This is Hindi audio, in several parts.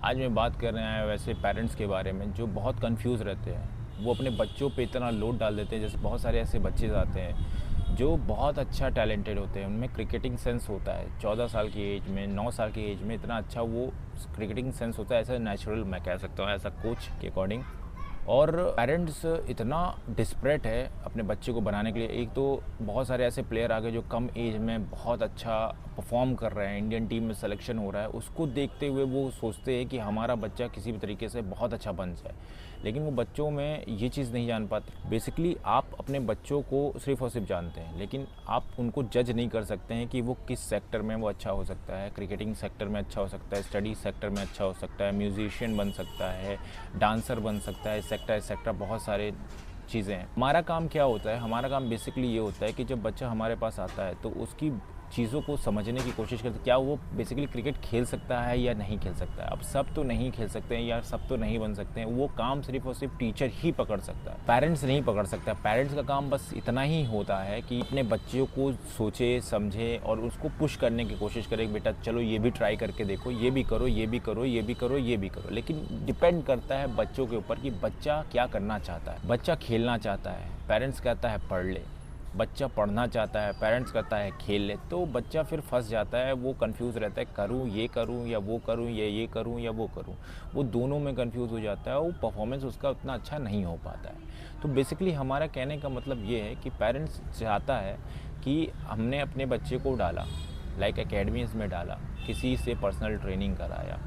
आज मैं बात कर रहे हैं वैसे पेरेंट्स के बारे में जो बहुत कंफ्यूज रहते हैं। वो अपने बच्चों पे इतना लोड डाल देते हैं। जैसे बहुत सारे ऐसे बच्चे आते हैं जो बहुत अच्छा टैलेंटेड होते हैं, उनमें क्रिकेटिंग सेंस होता है। 14 साल की एज में, 9 साल की एज में इतना अच्छा वो क्रिकेटिंग सेंस होता है। ऐसा नेचुरल मैं कह सकता हूँ, ऐसा कोच के अकॉर्डिंग। और पेरेंट्स इतना डिस्परेट है अपने बच्चे को बनाने के लिए। एक तो बहुत सारे ऐसे प्लेयर आ गए जो कम एज में बहुत अच्छा परफॉर्म कर रहे हैं, इंडियन टीम में सिलेक्शन हो रहा है। उसको देखते हुए वो सोचते हैं कि हमारा बच्चा किसी भी तरीके से बहुत अच्छा बन जाए, लेकिन वो बच्चों में ये चीज़ नहीं जान पाते। बेसिकली आप अपने बच्चों को सिर्फ और सिर्फ जानते हैं, लेकिन आप उनको जज नहीं कर सकते हैं कि वो किस सेक्टर में वो अच्छा हो सकता है। क्रिकेटिंग सेक्टर में अच्छा हो सकता है, स्टडी सेक्टर में अच्छा हो सकता है, म्यूजिशियन बन सकता है, डांसर बन सकता है, सेक्टर बहुत सारे चीज़ें हैं। हमारा काम क्या होता है? हमारा काम बेसिकली ये होता है कि जब बच्चा हमारे पास आता है तो उसकी चीज़ों को समझने की कोशिश करते हैं। क्या वो बेसिकली क्रिकेट खेल सकता है या नहीं खेल सकता है। अब सब तो नहीं खेल सकते हैं या सब तो नहीं बन सकते हैं। वो काम सिर्फ और सिर्फ टीचर ही पकड़ सकता है, पेरेंट्स नहीं पकड़ सकता। पेरेंट्स का काम बस इतना ही होता है कि अपने बच्चों को सोचे समझे और उसको पुश करने की कोशिश करे कि बेटा चलो ये भी ट्राई करके देखो, ये भी करो, ये भी करो, ये भी करो, ये भी करो। लेकिन डिपेंड करता है बच्चों के ऊपर कि बच्चा क्या करना चाहता है। बच्चा खेलना चाहता है, पेरेंट्स कहता है पढ़ ले। बच्चा पढ़ना चाहता है, पेरेंट्स कहता है खेल ले। तो बच्चा फिर फंस जाता है, वो कंफ्यूज रहता है, करूँ या वो करूँ, या ये करूँ या वो करूँ। वो दोनों में कंफ्यूज हो जाता है, वो परफॉर्मेंस उसका उतना अच्छा नहीं हो पाता है। तो बेसिकली हमारा कहने का मतलब ये है कि पेरेंट्स चाहता है कि हमने अपने बच्चे को डाला, लाइक एकेडमीज़ में डाला, किसी से पर्सनल ट्रेनिंग कराया,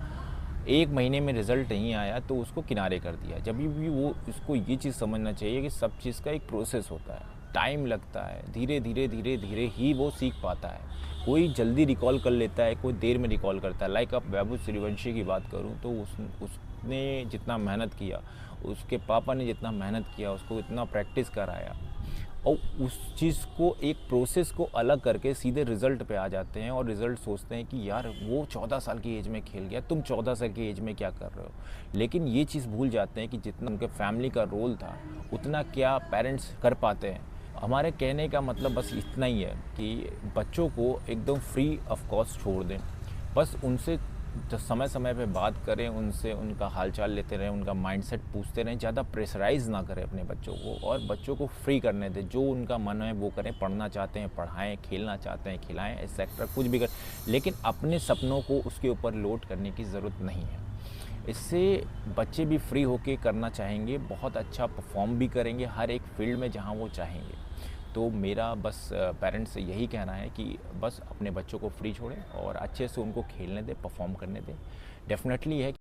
1 महीने में रिज़ल्ट नहीं आया तो उसको किनारे कर दिया। जब भी वो इसको ये चीज़ समझना चाहिए कि सब चीज़ का एक प्रोसेस होता है, टाइम लगता है, धीरे धीरे ही वो सीख पाता है। कोई जल्दी रिकॉल कर लेता है, कोई देर में रिकॉल करता है। लाइक अब वैभव सूर्यवंशी की बात करूँ तो उसने जितना मेहनत किया, उसके पापा ने जितना मेहनत किया, उसको इतना प्रैक्टिस कराया, और उस चीज़ को एक प्रोसेस को अलग करके सीधे रिज़ल्ट पे आ जाते हैं। और रिज़ल्ट सोचते हैं कि यार वो 14 साल की एज में खेल गया, तुम 14 साल की एज में क्या कर रहे हो। लेकिन ये चीज़ भूल जाते हैं कि जितना उनके फैमिली का रोल था उतना क्या पेरेंट्स कर पाते हैं। हमारे कहने का मतलब बस इतना ही है कि बच्चों को एकदम फ्री ऑफ कॉस्ट छोड़ दें। बस उनसे जो समय समय पे बात करें, उनसे उनका हालचाल लेते रहें, उनका माइंडसेट पूछते रहें। ज़्यादा प्रेशराइज़ ना करें अपने बच्चों को, और बच्चों को फ्री करने दें। जो उनका मन है वो करें, पढ़ना चाहते हैं पढ़ाएं, खेलना चाहते हैं खिलाएं, एक्सेट्रा कुछ भी कर। लेकिन अपने सपनों को उसके ऊपर लोड करने की ज़रूरत नहीं है। इससे बच्चे भी फ्री होके करना चाहेंगे, बहुत अच्छा परफॉर्म भी करेंगे हर एक फील्ड में जहाँ वो चाहेंगे। तो मेरा बस पेरेंट्स से यही कहना है कि बस अपने बच्चों को फ्री छोड़ें और अच्छे से उनको खेलने दें, परफॉर्म करने दें। डेफ़िनेटली है